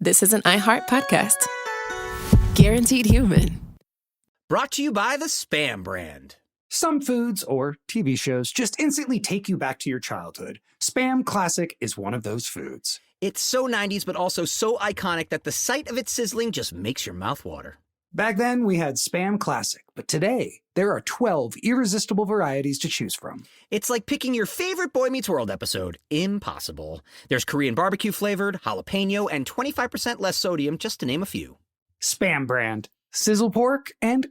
this is an iHeart podcast. Guaranteed human. Brought to you by the Spam brand. Some foods or TV shows just instantly take you back to your childhood. Spam Classic is one of those foods. It's so 90s, but also so iconic that the sight of it sizzling just makes your mouth water. Back then, we had Spam Classic, but today, there are 12 irresistible varieties to choose from. It's like picking your favorite Boy Meets World episode. Impossible. There's Korean barbecue flavored, jalapeno, and 25% less sodium, just to name a few. Spam brand. Sizzle pork and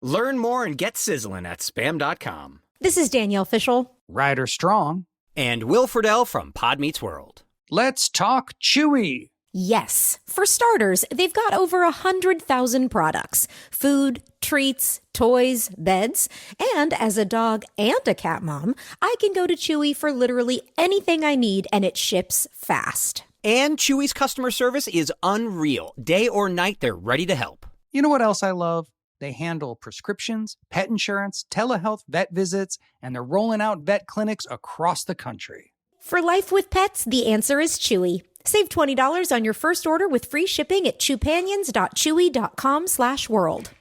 Learn more and get sizzling at Spam.com. This is Danielle Fishel. Ryder Strong. And Will Friedle from Pod Meets World. Let's talk Chewy. Yes. For starters, they've got over 100,000 products. Food, treats, toys, beds. And as a dog and a cat mom, I can go to Chewy for literally anything I need, and it ships fast. And Chewy's customer service is unreal. Day or night, they're ready to help. You know what else I love? They handle prescriptions, pet insurance, telehealth, vet visits, and they're rolling out vet clinics across the country. For life with pets, the answer is Chewy. Save $20 on your first order with free shipping at chewpanions.chewy.com/world.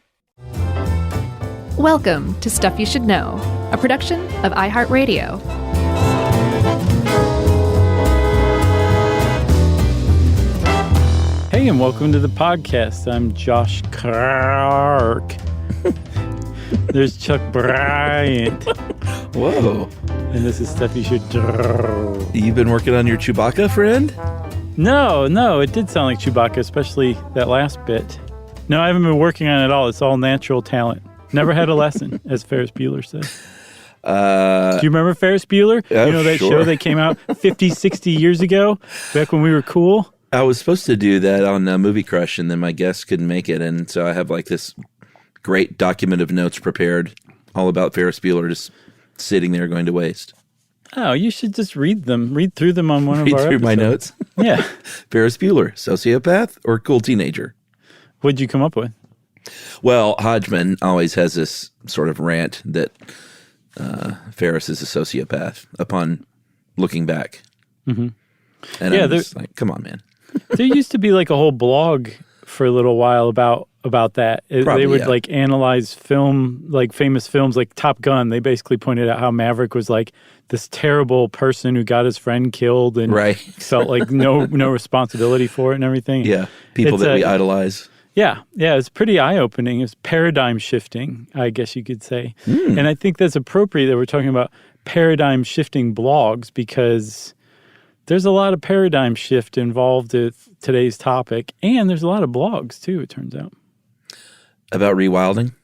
Welcome to Stuff You Should Know, a production of iHeartRadio. Hey, and welcome to the podcast. I'm Josh Clark. There's Chuck Bryant. Whoa. And this is Stuff You Should Know. You've been working on your Chewbacca, friend? No, it did sound like Chewbacca, especially that last bit. No, I haven't been working on it at all. It's all natural talent. Never had a lesson, as Ferris Bueller said. Do you remember Ferris Bueller? You know that show that came out 50, 60 years ago, back when we were cool? I was supposed to do that on Movie Crush, and then my guest couldn't make it, and so I have like this great document of notes prepared all about Ferris Bueller just sitting there going to waste. Oh, you should just read through them on one of our Read through episodes. my notes? Yeah. Ferris Bueller, sociopath or cool teenager? What'd you come up with? Well, Hodgman always has this sort of rant that Ferris is a sociopath upon looking back. Mm-hmm. And I'm just like, come on, man. There used to be like a whole blog for a little while about that. They would like analyze film, like famous films like Top Gun. They basically pointed out how Maverick was like this terrible person who got his friend killed and felt like no responsibility for it and everything. Yeah, people that we idolize. Yeah, it's pretty eye-opening. It's paradigm shifting, I guess you could say. And I think that's appropriate that we're talking about paradigm shifting blogs because there's a lot of paradigm shift involved with today's topic, and there's a lot of blogs, too, it turns out. About rewilding?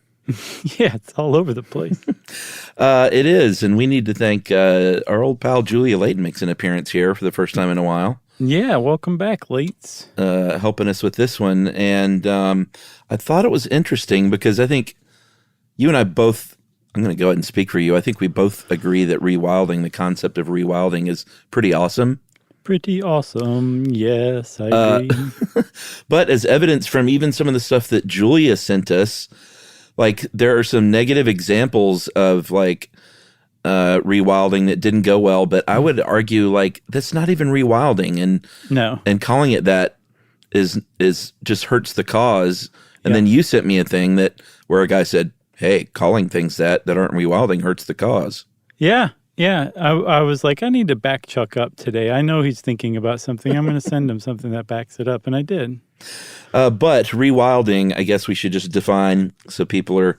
Yeah, it's all over the place. It is, and we need to thank our old pal Julia Layton makes an appearance here for the first time in a while. Yeah, welcome back, Lates. Helping us with this one, and I thought it was interesting because I think you and I both, I'm going to go ahead and speak for you, I think we both agree that rewilding, the concept of rewilding is pretty awesome. Pretty awesome. Yes, I agree. But as evidence from even some of the stuff that Julia sent us, like there are some negative examples of like rewilding that didn't go well. But I would argue like that's not even rewilding, and calling it that is just hurts the cause. And then you sent me a thing where a guy said, "Hey, calling things that aren't rewilding hurts the cause." Yeah, I was like, I need to back Chuck up today. I know he's thinking about something. I'm going to send him something that backs it up, and I did. But rewilding, I guess we should just define so people are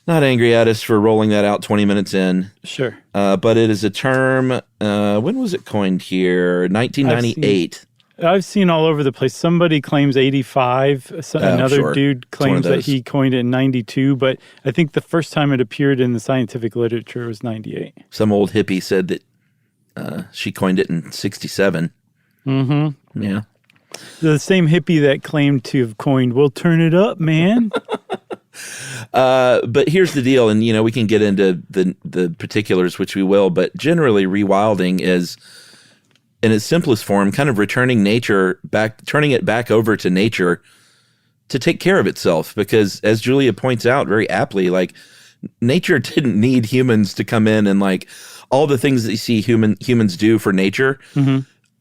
not angry at us for rolling that out 20 minutes in. Sure. But it is a term, when was it coined here? 1998. I've seen all over the place. Somebody claims 85. Another dude claims that he coined it in 92. But I think the first time it appeared in the scientific literature was 98. Some old hippie said that she coined it in 67. Mm-hmm. Yeah. The same hippie that claimed to have coined, "We'll turn it up, man." But here's the deal, and we can get into the particulars, which we will. But generally, rewilding is, in its simplest form, kind of returning nature back, turning it back over to nature to take care of itself. Because as Julia points out very aptly, like nature didn't need humans to come in and like all the things that you see humans do for nature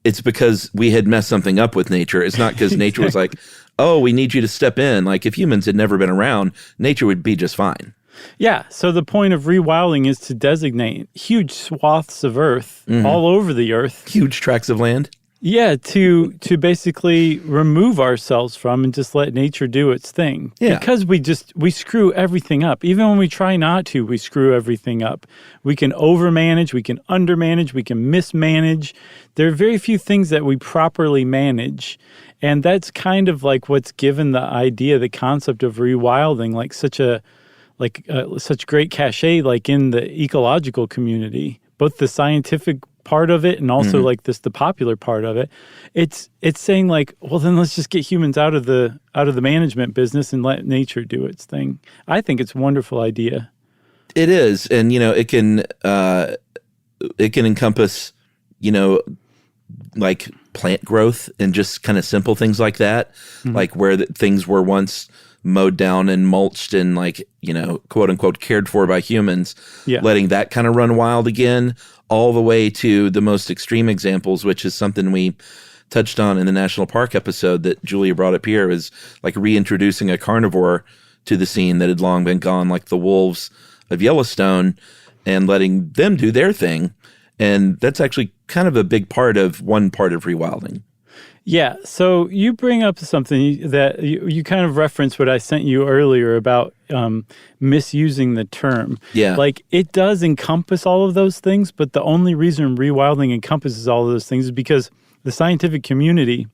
it's because we had messed something up with nature. It's not because nature was like, oh, we need you to step in. Like if humans had never been around, nature would be just fine. Yeah. So the point of rewilding is to designate huge swaths of earth all over the earth. Huge tracts of land. Yeah, to basically remove ourselves from and just let nature do its thing. Yeah. Because we screw everything up. Even when we try not to, we screw everything up. We can overmanage, we can undermanage, we can mismanage. There are very few things that we properly manage. And that's kind of like what's given the idea, the concept of rewilding, like such great cachet, like in the ecological community, both the scientific part of it and also like the popular part of it. It's saying like, well, then let's just get humans out of the management business and let nature do its thing. I think it's a wonderful idea. It is, and it can encompass like plant growth and just kind of simple things like that, like where things were once mowed down and mulched and like, quote unquote, cared for by humans, letting that kind of run wild again, all the way to the most extreme examples, which is something we touched on in the national park episode that Julia brought up here, is like reintroducing a carnivore to the scene that had long been gone, like the wolves of Yellowstone, and letting them do their thing. And that's actually kind of a big part of rewilding. Yeah, so you bring up something that you kind of referenced what I sent you earlier about misusing the term. Yeah. Like, it does encompass all of those things, but the only reason rewilding encompasses all of those things is because the scientific community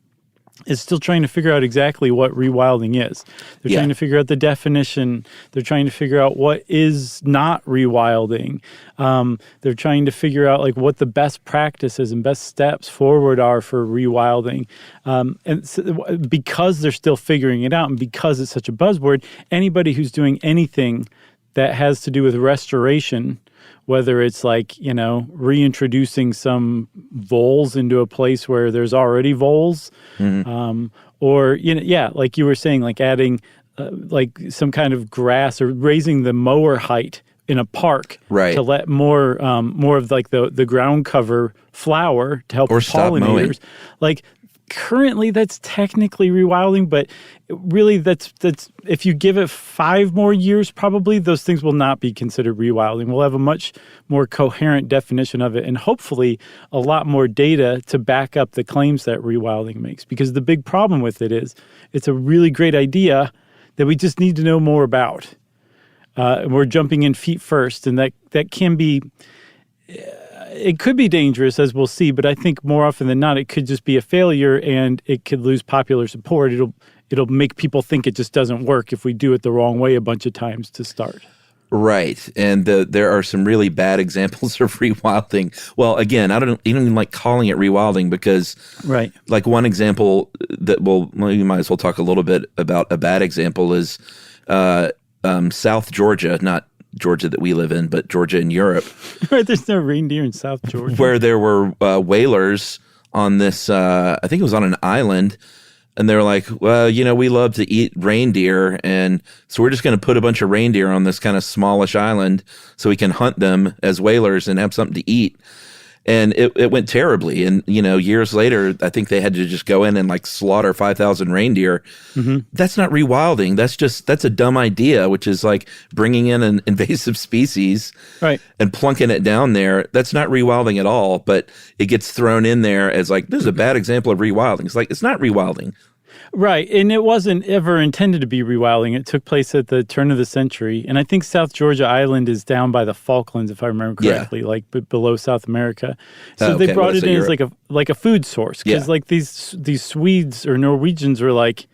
is still trying to figure out exactly what rewilding is. They're trying to figure out the definition. They're trying to figure out what is not rewilding. They're trying to figure out like what the best practices and best steps forward are for rewilding. And so, because they're still figuring it out and because it's such a buzzword, anybody who's doing anything that has to do with restoration, whether it's like, reintroducing some voles into a place where there's already voles, or, like you were saying, like adding like some kind of grass or raising the mower height in a park to let more of like the ground cover flower to help or pollinators. Like, currently that's technically rewilding, but really that's if you give it 5 more years, probably those things will not be considered rewilding. We'll have a much more coherent definition of it and hopefully a lot more data to back up the claims that rewilding makes, because the big problem with it is it's a really great idea that we just need to know more about. We're jumping in feet first, and that can be it could be dangerous, as we'll see, but I think more often than not, it could just be a failure and it could lose popular support. It'll make people think it just doesn't work if we do it the wrong way a bunch of times to start. Right. And there are some really bad examples of rewilding. Well, again, I don't even like calling it rewilding because like one example that we might as well talk a little bit about a bad example is South Georgia, not Georgia that we live in, but Georgia in Europe. Right, there's no reindeer in South Georgia. Where there were whalers on this, I think it was on an island, and they were like, well, we love to eat reindeer, and so we're just going to put a bunch of reindeer on this kind of smallish island so we can hunt them as whalers and have something to eat. And it went terribly. And, years later, I think they had to just go in and like slaughter 5,000 reindeer. That's not rewilding. That's a dumb idea, which is like bringing in an invasive species and plunking it down there. That's not rewilding at all, but it gets thrown in there as like, this is a bad example of rewilding. It's like, it's not rewilding. Right, and it wasn't ever intended to be rewilding. It took place at the turn of the century, and I think South Georgia Island is down by the Falklands, if I remember correctly, like below South America. So they brought it in as like a food source, because like these Swedes or Norwegians were like,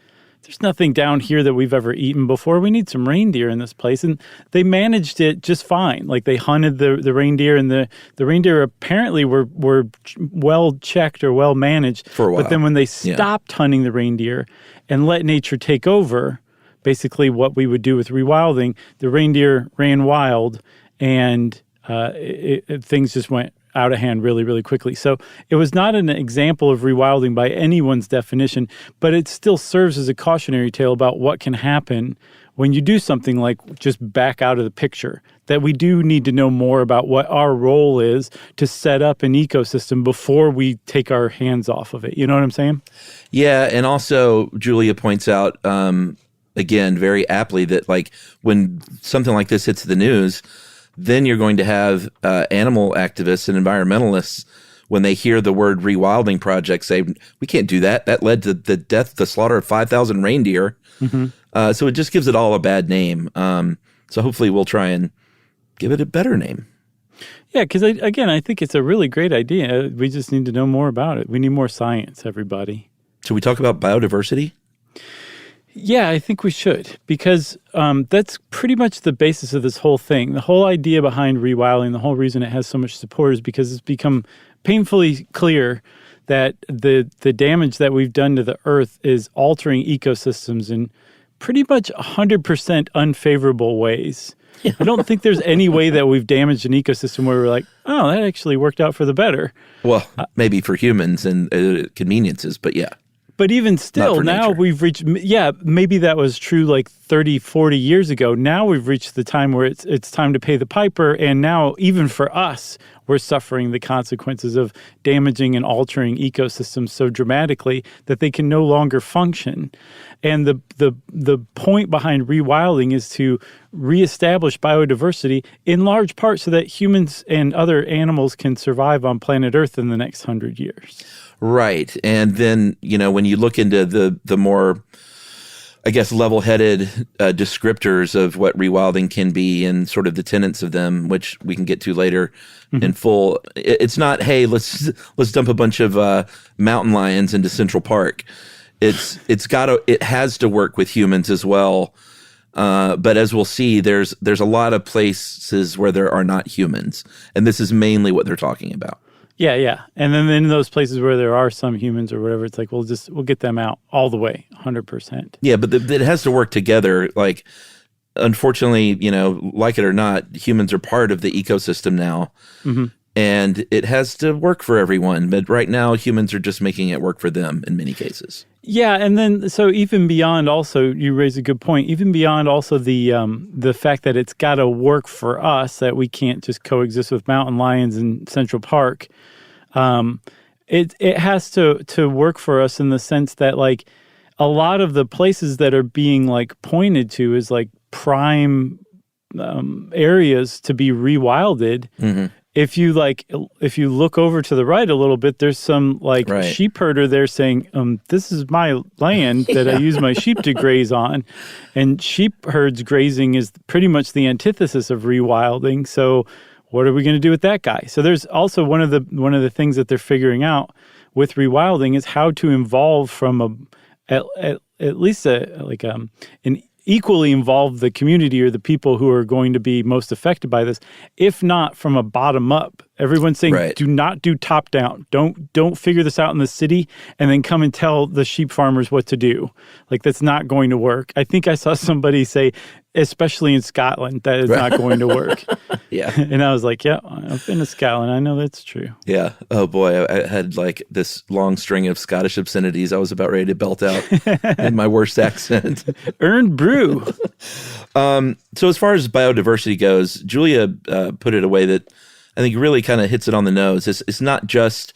there's nothing down here that we've ever eaten before. We need some reindeer in this place. And they managed it just fine. Like they hunted the reindeer, and the reindeer apparently were well checked or well managed. For a while. But then when they stopped hunting the reindeer and let nature take over, basically what we would do with rewilding, the reindeer ran wild, and things just went out of hand really, really quickly. So it was not an example of rewilding by anyone's definition, but it still serves as a cautionary tale about what can happen when you do something like just back out of the picture, that we do need to know more about what our role is to set up an ecosystem before we take our hands off of it. You know what I'm saying? Yeah, and also Julia points out, again, very aptly, that like when something like this hits the news, then you're going to have animal activists and environmentalists, when they hear the word rewilding project, say, we can't do that. That led to the slaughter of 5,000 reindeer. Mm-hmm. So it just gives it all a bad name. So hopefully we'll try and give it a better name. Yeah, because again, I think it's a really great idea. We just need to know more about it. We need more science, everybody. Should we talk about biodiversity? Yeah, I think we should, because that's pretty much the basis of this whole thing. The whole idea behind rewilding, the whole reason it has so much support is because it's become painfully clear that the damage that we've done to the earth is altering ecosystems in pretty much 100% unfavorable ways. I don't think there's any way that we've damaged an ecosystem where we're like, oh, that actually worked out for the better. Well, maybe for humans and conveniences, but yeah. But even still, now we've reached, maybe that was true like 30, 40 years ago. Now we've reached the time where it's time to pay the piper. And now, even for us, we're suffering the consequences of damaging and altering ecosystems so dramatically that they can no longer function. And the point behind rewilding is to reestablish biodiversity in large part so that humans and other animals can survive on planet Earth in the next 100 years. Right. And then, when you look into the more, I guess, level-headed descriptors of what rewilding can be and sort of the tenets of them, which we can get to later in full, it's not, hey, let's dump a bunch of mountain lions into Central Park. It has to work with humans as well. But as we'll see, there's a lot of places where there are not humans. And this is mainly what they're talking about. Yeah. And then in those places where there are some humans or whatever, it's like, we'll get them out all the way, 100%. Yeah, but it has to work together. Like, unfortunately, like it or not, humans are part of the ecosystem now. Mm-hmm. And it has to work for everyone. But right now, humans are just making it work for them in many cases. Yeah, and then so even beyond also, you raise a good point, even beyond also the fact that it's got to work for us, that we can't just coexist with mountain lions in Central Park. It has to work for us in the sense that, like, a lot of the places that are being like pointed to as like prime areas to be rewilded. Mm-hmm. If you look over to the right a little bit, there's some sheep herder there saying, this is my land that I use my sheep to graze on. And sheep herds grazing is pretty much the antithesis of rewilding. So what are we going to do with that guy? So there's also one of the things that they're figuring out with rewilding is how to evolve from at least an equally involve the community or the people who are going to be most affected by this, if not from a bottom up. Everyone's saying, Do not do top down. Don't figure this out in the city and then come and tell the sheep farmers what to do. Like, that's not going to work. I think I saw somebody say, especially in Scotland, that is not going to work. Yeah. And I was like, yeah, I've been to Scotland. I know that's true. Yeah. Oh boy. I had like this long string of Scottish obscenities I was about ready to belt out in my worst accent. Earned brew. So as far as biodiversity goes, Julia put it a way that I think really kind of hits it on the nose. It's not just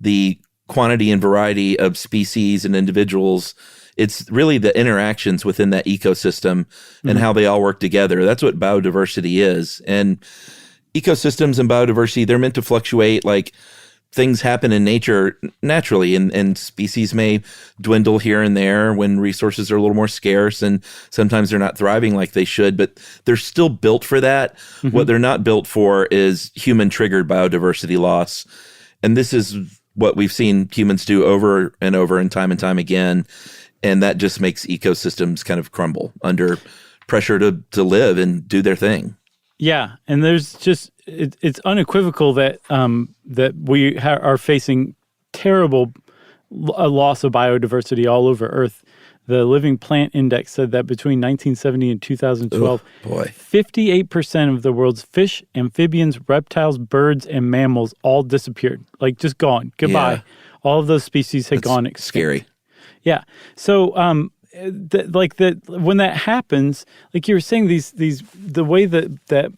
the quantity and variety of species and individuals. It's really the interactions within that ecosystem and how they all work together. That's what biodiversity is. And ecosystems and biodiversity, they're meant to fluctuate. Like, things happen in nature naturally, and species may dwindle here and there when resources are a little more scarce, and sometimes they're not thriving like they should, but they're still built for that. Mm-hmm. What they're not built for is human-triggered biodiversity loss. And this is what we've seen humans do over and over and time again. And that just makes ecosystems kind of crumble under pressure to live and do their thing. Yeah, and there's just it's unequivocal that that we are facing terrible loss of biodiversity all over Earth. The Living Plant Index said that between 1970 and 2012, 58% of the world's fish, amphibians, reptiles, birds, and mammals all disappeared. Like, just gone. Goodbye. Yeah. All of those species had gone extinct. Scary. Yeah. So when that happens, like you were saying, the way that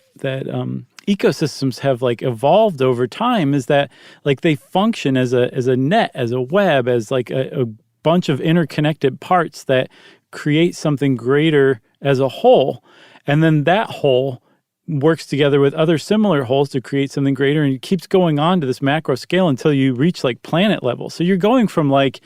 ecosystems have like evolved over time is that like they function as a net, as a web, as like a bunch of interconnected parts that create something greater as a whole, and then that whole works together with other similar wholes to create something greater, and it keeps going on to this macro scale until you reach like planet level. So you're going from like,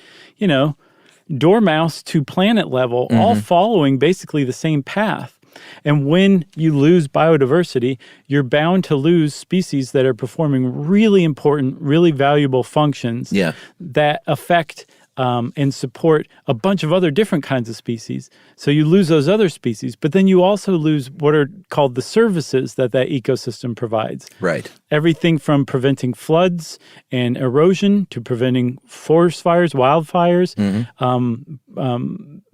dormouse to planet level, all following basically the same path. And when you lose biodiversity, you're bound to lose species that are performing really important, really valuable functions that affect and support a bunch of other different kinds of species. So you lose those other species, but then you also lose what are called the services that ecosystem provides. Right. Everything from preventing floods and erosion to preventing forest fires, wildfires,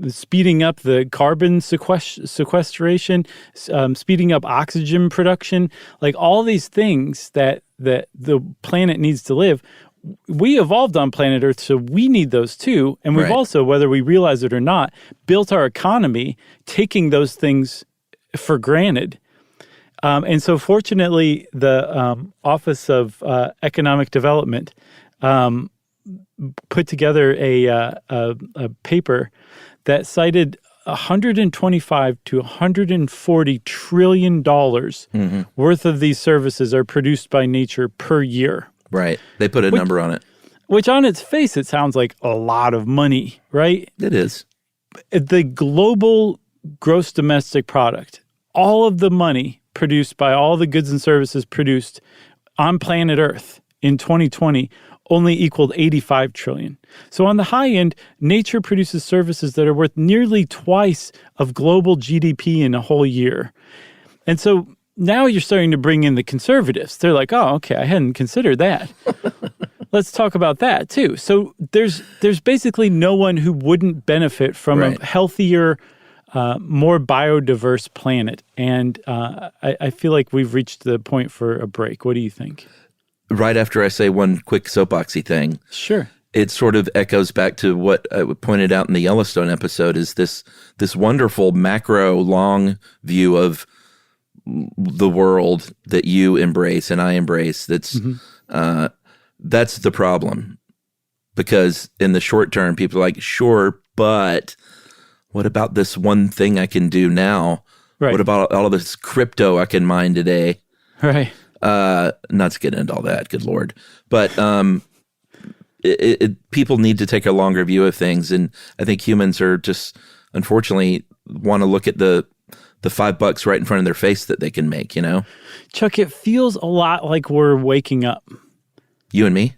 speeding up the carbon sequestration, speeding up oxygen production, like all these things that the planet needs to live. We evolved on planet Earth, so we need those too. And we've also, whether we realize it or not, built our economy taking those things for granted. And so fortunately, the Office of Economic Development put together a paper that cited $125 to $140 trillion worth of these services are produced by nature per year. Right. They put a number on it. Which on its face, it sounds like a lot of money, right? It is. The global gross domestic product, all of the money produced by all the goods and services produced on planet Earth in 2020 only equaled 85 trillion. So on the high end, nature produces services that are worth nearly twice of global GDP in a whole year. And so now you're starting to bring in the conservatives. They're like, oh, okay, I hadn't considered that. Let's talk about that too. So there's basically no one who wouldn't benefit from a healthier, more biodiverse planet. And I feel like we've reached the point for a break. What do you think? Right after I say one quick soapboxy thing. Sure. It sort of echoes back to what I pointed out in the Yellowstone episode is this wonderful macro long view of the world that you embrace and I embrace. That's the problem, because in the short term, people are like, sure, but what about this one thing I can do now? Right. What about all of this crypto I can mine today? Right. Not to get into all that, good Lord. But people need to take a longer view of things. And I think humans are just, unfortunately, want to look at the $5 right in front of their face that they can make, Chuck, it feels a lot like we're waking up. You and me?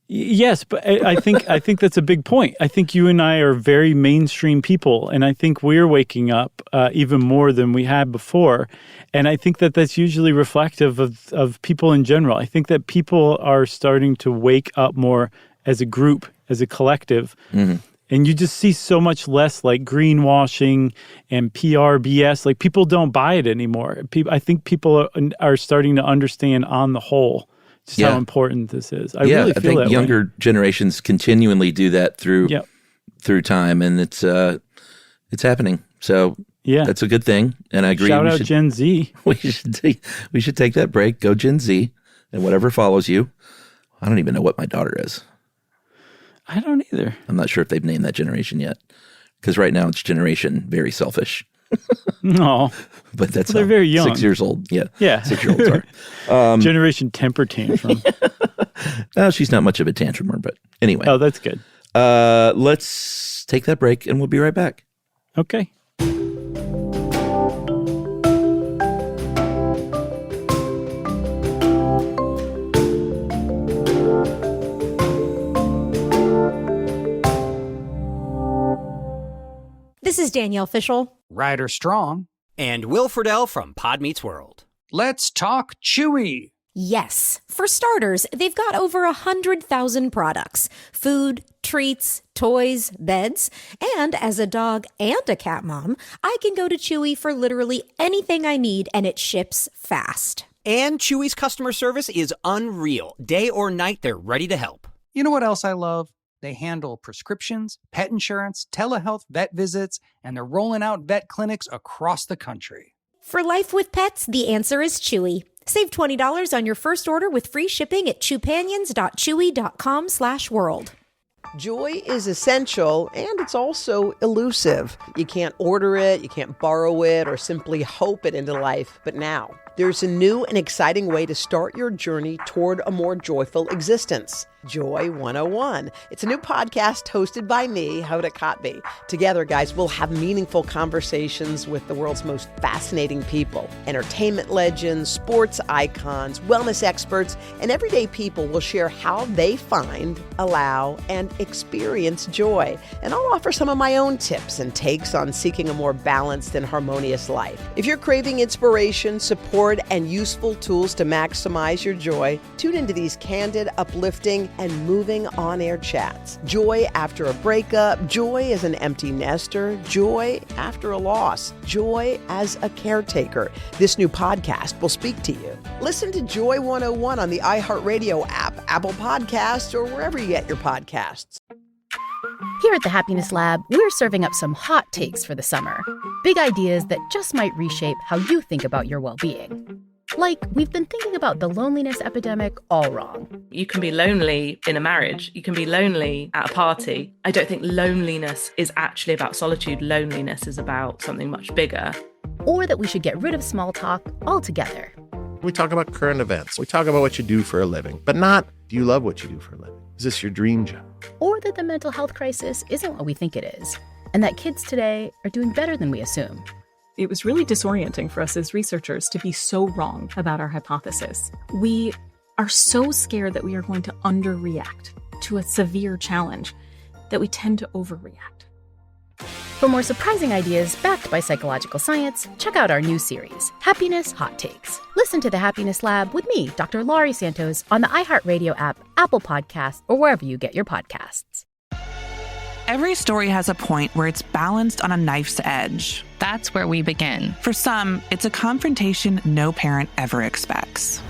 Yes, but I think that's a big point. I think you and I are very mainstream people, and I think we're waking up even more than we had before. And I think that that's usually reflective of people in general. I think that people are starting to wake up more as a group, as a collective. Mm-hmm. And you just see so much less like greenwashing and PR BS. Like people don't buy it anymore. I think people are starting to understand on the whole just how important this is. I really feel that younger generations continually do that through time, and it's happening. So that's a good thing. And I agree. Shout out Gen Z. We should take that break. Go Gen Z, and whatever follows you. I don't even know what my daughter is. I don't either. I'm not sure if they've named that generation yet, because right now it's generation very selfish. No, but that's they're very young. 6 years old. Yeah. 6-year-olds are. Generation temper tantrum. No, she's not much of a tantrumer, but anyway. Oh, that's good. Let's take that break, and we'll be right back. Okay. This is Danielle Fishel, Ryder Strong, and Will Friedle from Pod Meets World. Let's talk Chewy. Yes. For starters, they've got over 100,000 products. Food, treats, toys, beds. And as a dog and a cat mom, I can go to Chewy for literally anything I need, and it ships fast. And Chewy's customer service is unreal. Day or night, they're ready to help. You know what else I love? They handle prescriptions, pet insurance, telehealth, vet visits, and they're rolling out vet clinics across the country. For life with pets, the answer is Chewy. Save $20 on your first order with free shipping at chewpanions.chewy.com/world. Joy is essential, and it's also elusive. You can't order it, you can't borrow it, or simply hope it into life. But now, there's a new and exciting way to start your journey toward a more joyful existence. Joy 101. It's a new podcast hosted by me, Hoda Kotb. Together, guys, we'll have meaningful conversations with the world's most fascinating people. Entertainment legends, sports icons, wellness experts, and everyday people will share how they find, allow, and experience joy. And I'll offer some of my own tips and takes on seeking a more balanced and harmonious life. If you're craving inspiration, support, and useful tools to maximize your joy, tune into these candid, uplifting, and moving on-air chats. Joy after a breakup, joy as an empty nester, joy after a loss, joy as a caretaker. This new podcast will speak to you. Listen to Joy 101 on the iHeartRadio app, Apple Podcasts, or wherever you get your podcasts. Here at the Happiness Lab, we're serving up some hot takes for the summer. Big ideas that just might reshape how you think about your well-being. Like, we've been thinking about the loneliness epidemic all wrong. You can be lonely in a marriage. You can be lonely at a party. I don't think loneliness is actually about solitude. Loneliness is about something much bigger. Or that we should get rid of small talk altogether. We talk about current events. We talk about what you do for a living, but not, do you love what you do for a living? Is this your dream job? Or that the mental health crisis isn't what we think it is, and that kids today are doing better than we assume. It was really disorienting for us as researchers to be so wrong about our hypothesis. We are so scared that we are going to underreact to a severe challenge that we tend to overreact. For more surprising ideas backed by psychological science, check out our new series, Happiness Hot Takes. Listen to the Happiness Lab with me, Dr. Laurie Santos, on the iHeartRadio app, Apple Podcasts, or wherever you get your podcasts. Every story has a point where it's balanced on a knife's edge. That's where we begin. For some, it's a confrontation no parent ever expects.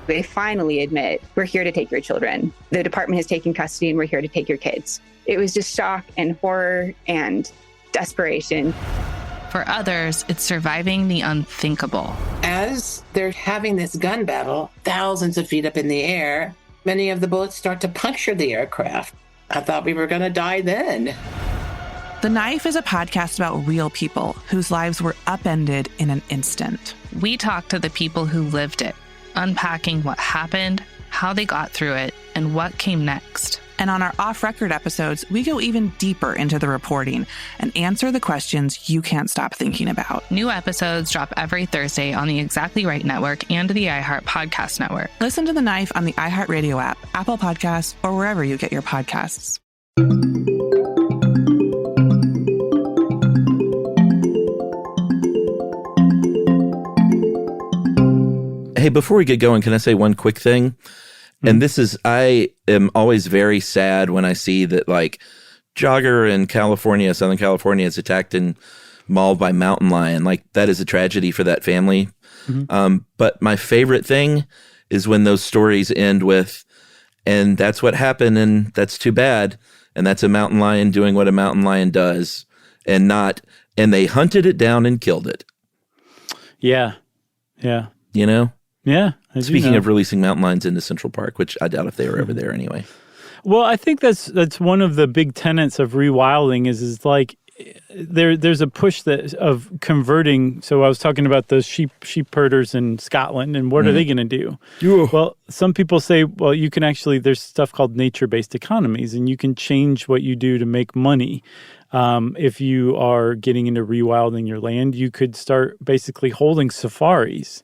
They finally admit, we're here to take your children. The department has taken custody and we're here to take your kids. It was just shock and horror and desperation. For others, it's surviving the unthinkable. As they're having this gun battle, thousands of feet up in the air, many of the bullets start to puncture the aircraft. I thought we were going to die then. The Knife is a podcast about real people whose lives were upended in an instant. We talk to the people who lived it, unpacking what happened, how they got through it, and what came next. And on our off-record episodes, we go even deeper into the reporting and answer the questions you can't stop thinking about. New episodes drop every Thursday on the Exactly Right Network and the iHeart Podcast Network. Listen to The Knife on the iHeartRadio app, Apple Podcasts, or wherever you get your podcasts. Hey, before we get going, can I say one quick thing? And this is, I am always very sad when I see that, like, jogger in California, Southern California, is attacked and mauled by mountain lion. Like, that is a tragedy for that family. Mm-hmm. But my favorite thing is when those stories end with, and that's what happened, and that's too bad, and that's a mountain lion doing what a mountain lion does, and not, and they hunted it down and killed it. Yeah. Yeah. You know? Yeah. Speaking of releasing mountain lions into Central Park, which I doubt if they were ever there anyway. Well, I think that's one of the big tenets of rewilding is like there's a push of converting. So I was talking about the sheep herders in Scotland, and what are they going to do? Yeah. Well, some people say, well, you can actually, there's stuff called nature-based economies, and you can change what you do to make money. If you are getting into rewilding your land, you could start basically holding safaris.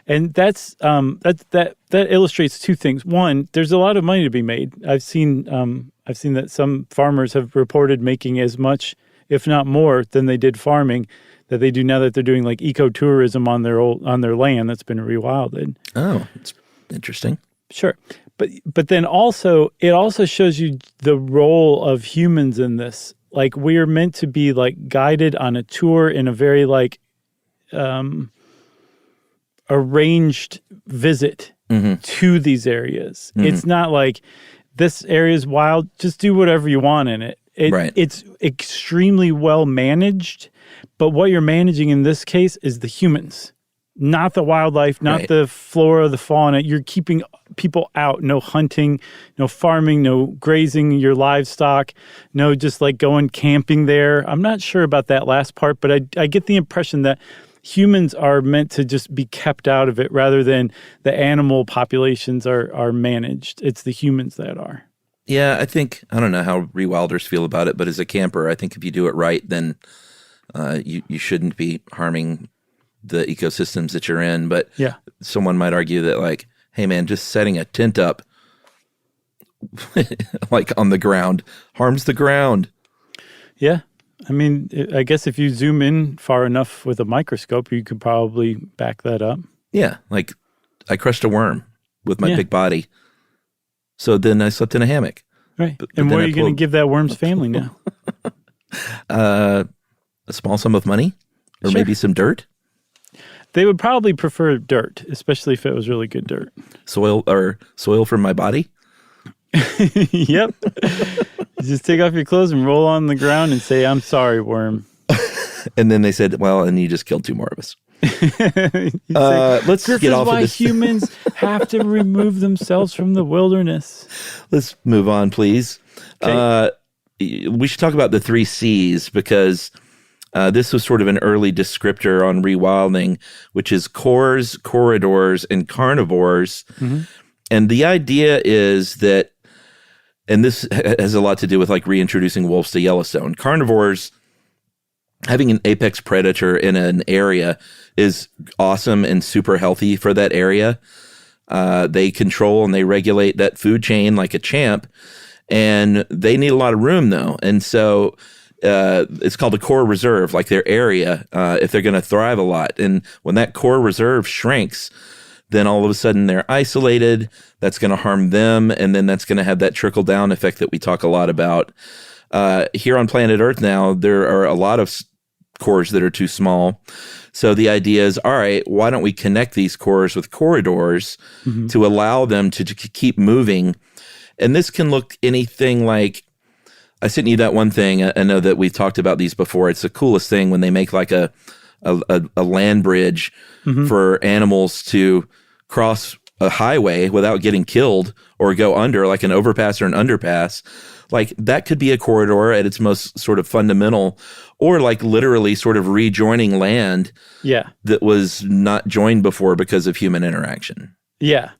And that illustrates two things. One, there's a lot of money to be made. I've seen that some farmers have reported making as much, if not more, than they did farming that they do now that they're doing like ecotourism on their land that's been rewilded. Oh, it's interesting. Sure. But then also it also shows you the role of humans in this. Like, we are meant to be like guided on a tour in a very like arranged visit to these areas. Mm-hmm. It's not like this area is wild. Just do whatever you want in it. It's extremely well managed, but what you're managing in this case is the humans, not the wildlife, not the flora, the fauna. You're keeping people out. No hunting, no farming, no grazing your livestock, no just like going camping there. I'm not sure about that last part, but I get the impression that humans are meant to just be kept out of it rather than the animal populations are managed. It's the humans that are. Yeah, I don't know how rewilders feel about it, but as a camper, I think if you do it right, then you shouldn't be harming the ecosystems that you're in. But someone might argue that, like, hey, man, just setting a tent up like on the ground harms the ground. Yeah. I mean, I guess if you zoom in far enough with a microscope, you could probably back that up. Yeah, like I crushed a worm with my big body. So then I slept in a hammock. Right. And what are you going to give that worm's family now? A small sum of money or maybe some dirt. They would probably prefer dirt, especially if it was really good dirt. Soil from my body? Yep. You just take off your clothes and roll on the ground and say, "I'm sorry, worm." And then they said, well, and you just killed 2 more of us. Let's get off of this. Humans have to remove themselves from the wilderness. Let's move on, please. Okay. We should talk about the 3 C's because this was sort of an early descriptor on rewilding, which is cores, corridors, and carnivores. Mm-hmm. And the idea is that, and this has a lot to do with like reintroducing wolves to Yellowstone. Carnivores, having an apex predator in an area is awesome and super healthy for that area. They control and they regulate that food chain like a champ, and they need a lot of room though. And so it's called a core reserve, like their area, if they're going to thrive a lot. And when that core reserve shrinks, then all of a sudden they're isolated. That's going to harm them. And then that's going to have that trickle down effect that we talk a lot about. Here on planet Earth now, there are a lot of cores that are too small. So the idea is, all right, why don't we connect these cores with corridors to allow them to keep moving? And this can look anything like, I sent you that one thing. I know that we've talked about these before. It's the coolest thing when they make like a land bridge for animals to cross a highway without getting killed or go under, like an overpass or an underpass. Like that could be a corridor at its most sort of fundamental, or like literally sort of rejoining land that was not joined before because of human interaction. Yeah.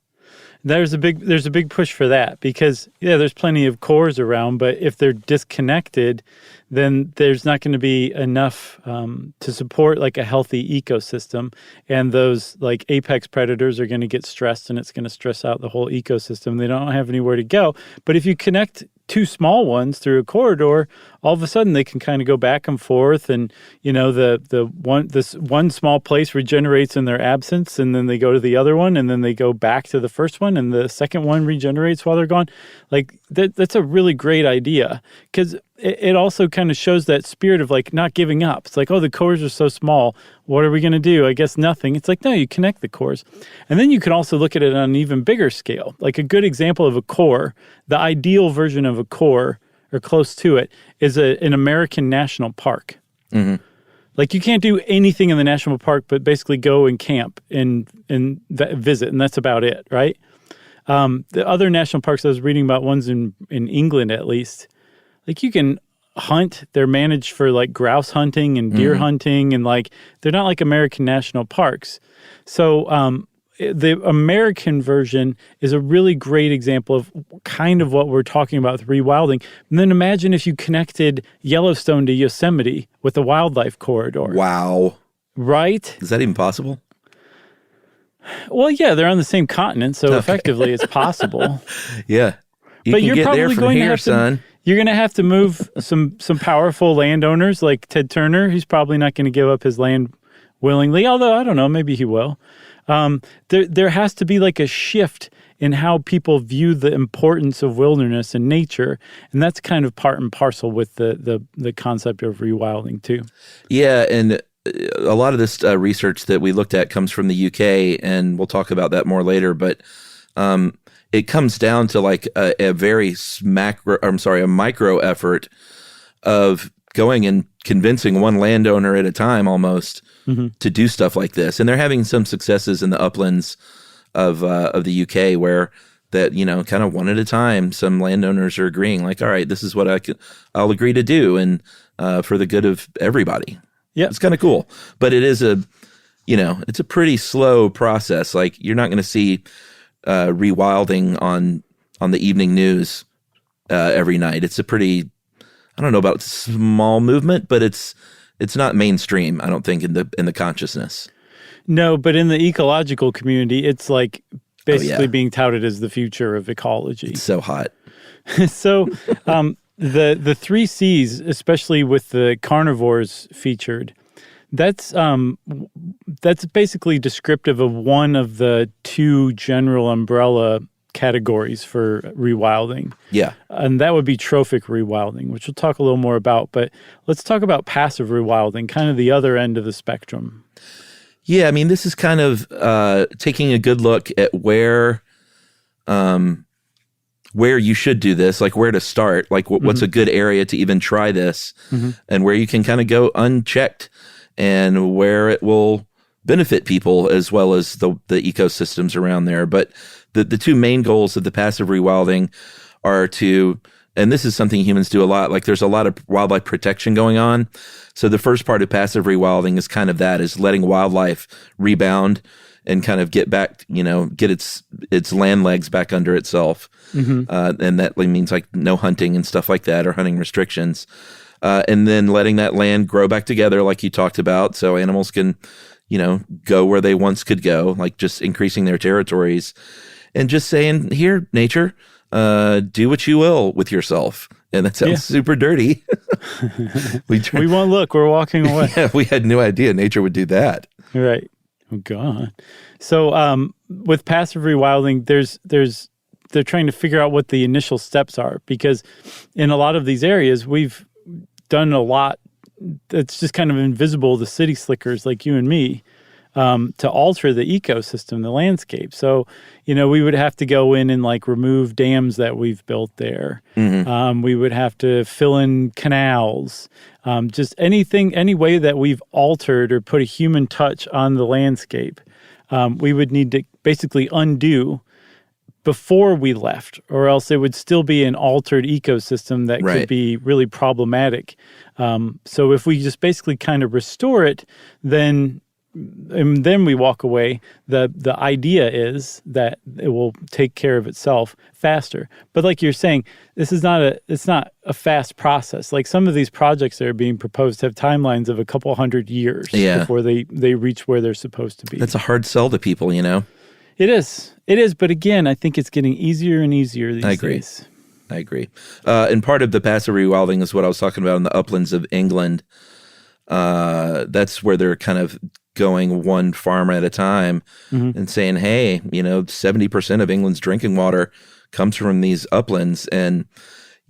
There's a big push for that because there's plenty of cores around, but if they're disconnected, then there's not going to be enough to support like a healthy ecosystem, and those like apex predators are going to get stressed, and it's going to stress out the whole ecosystem. They don't have anywhere to go. But if you connect 2 small ones through a corridor, all of a sudden they can kind of go back and forth, and this one small place regenerates in their absence, and then they go to the other one, and then they go back to the first one, and the second one regenerates while they're gone. Like that's a really great idea because it also kind of shows that spirit of like not giving up. It's like, oh, the cores are so small. What are we going to do? I guess nothing. It's like, no, you connect the cores. And then you can also look at it on an even bigger scale. Like a good example of a core, the ideal version of a core or close to it is an American national park. Mm-hmm. Like you can't do anything in the national park but basically go and camp and visit, and that's about it, right? The other national parks I was reading about, ones in England at least, like you can hunt. They're managed for like grouse hunting and deer hunting, and like they're not like American national parks. So the American version is a really great example of kind of what we're talking about with rewilding. And then imagine if you connected Yellowstone to Yosemite with a wildlife corridor. Wow. Right? Is that even possible? Well, yeah, they're on the same continent, so effectively it's possible. Yeah. But you're probably going to have to, you're going to have to move some powerful landowners like Ted Turner. He's probably not going to give up his land willingly, although I don't know, maybe he will. There has to be like a shift in how people view the importance of wilderness and nature, and that's kind of part and parcel with the concept of rewilding too. Yeah, and a lot of this research that we looked at comes from the UK, and we'll talk about that more later. But it comes down to like a very a micro effort of going and convincing one landowner at a time almost to do stuff like this. And they're having some successes in the uplands of the UK where that, kind of one at a time, some landowners are agreeing like, all right, this is what I'll agree to do. And for the good of everybody. Yeah. It's kind of cool, but it is it's a pretty slow process. Like you're not going to see rewilding on the evening news every night. It's a pretty, I don't know about small movement, but it's not mainstream, I don't think, in the consciousness. No, but in the ecological community, it's like basically being touted as the future of ecology. It's so hot. So the 3 Cs, especially with the carnivores featured, that's basically descriptive of one of the 2 general umbrella categories for rewilding. Yeah. And that would be trophic rewilding, which we'll talk a little more about. But let's talk about passive rewilding, kind of the other end of the spectrum. Yeah, I mean, this is kind of taking a good look at where you should do this, like where to start, like what's a good area to even try this, and where you can kind of go unchecked, and where it will benefit people as well as the ecosystems around there. But the 2 main goals of the passive rewilding are to, and this is something humans do a lot, like there's a lot of wildlife protection going on. So the first part of passive rewilding is kind of that, is letting wildlife rebound and kind of get back, get its land legs back under itself. And that means like no hunting and stuff like that, or hunting restrictions. And then letting that land grow back together like you talked about, so animals can, go where they once could go, like just increasing their territories. And just saying, here, nature, do what you will with yourself. And that sounds super dirty. We won't look. We're walking away. Yeah, we had no idea nature would do that. Right. Oh, God. So with passive rewilding, they're trying to figure out what the initial steps are, because in a lot of these areas, we've done a lot that's just kind of invisible to city slickers like you and me, to alter the ecosystem, the landscape. So, we would have to go in and like remove dams that we've built there. We would have to fill in canals, just any way that we've altered or put a human touch on the landscape. We would need to basically undo before we left, or else it would still be an altered ecosystem that could be really problematic. So if we just basically kind of restore it, then we walk away. The idea is that it will take care of itself faster. But like you're saying, it's not a fast process. Like some of these projects that are being proposed have timelines of a couple hundred years before they reach where they're supposed to be. That's a hard sell to people, It is. But again, I think it's getting easier and easier these days. I agree. And part of the passive rewilding is what I was talking about in the uplands of England. That's where they're kind of going one farm at a time and saying, hey, 70% of England's drinking water comes from these uplands. And,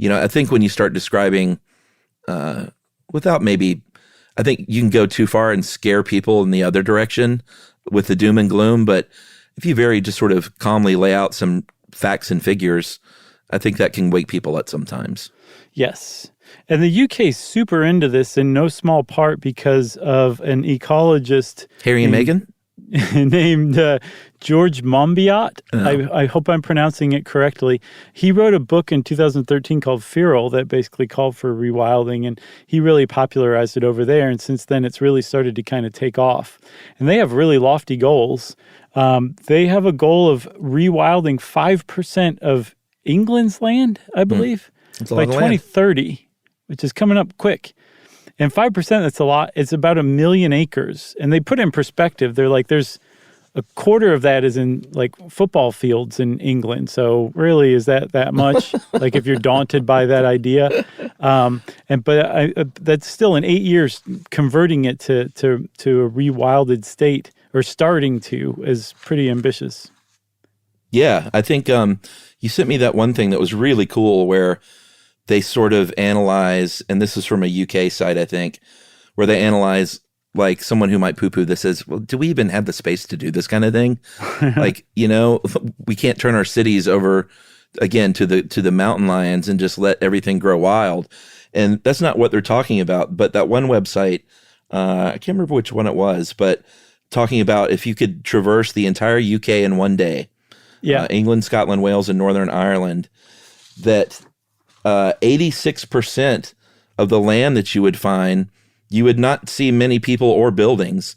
I think when you start describing without maybe, I think you can go too far and scare people in the other direction with the doom and gloom. But if you very just sort of calmly lay out some facts and figures, I think that can wake people up sometimes. Yes. And the UK is super into this in no small part because of an ecologist. Harry and Meghan? Named George Monbiot. I hope I'm pronouncing it correctly. He wrote a book in 2013 called Feral that basically called for rewilding, and he really popularized it over there. And since then, it's really started to kind of take off. And they have really lofty goals. They have a goal of rewilding 5% of England's land, I believe, by 2030, which is coming up quick. And 5%, that's a lot. It's about 1 million acres. And they put it in perspective. They're like, there's a quarter of that is in like football fields in England. So really, is that much? Like if you're daunted by that idea. But that's still in 8 years, converting it to a rewilded state, or starting to, is pretty ambitious. Yeah, I think you sent me that one thing that was really cool where they sort of analyze, and this is from a UK site, I think, where they analyze like someone who might poo-poo this says, well, do we even have the space to do this kind of thing? Like, we can't turn our cities over again to the mountain lions and just let everything grow wild. And that's not what they're talking about. But that one website, I can't remember which one it was, but talking about if you could traverse the entire UK in one day, England, Scotland, Wales, and Northern Ireland, that 86% of the land that you would find, you would not see many people or buildings.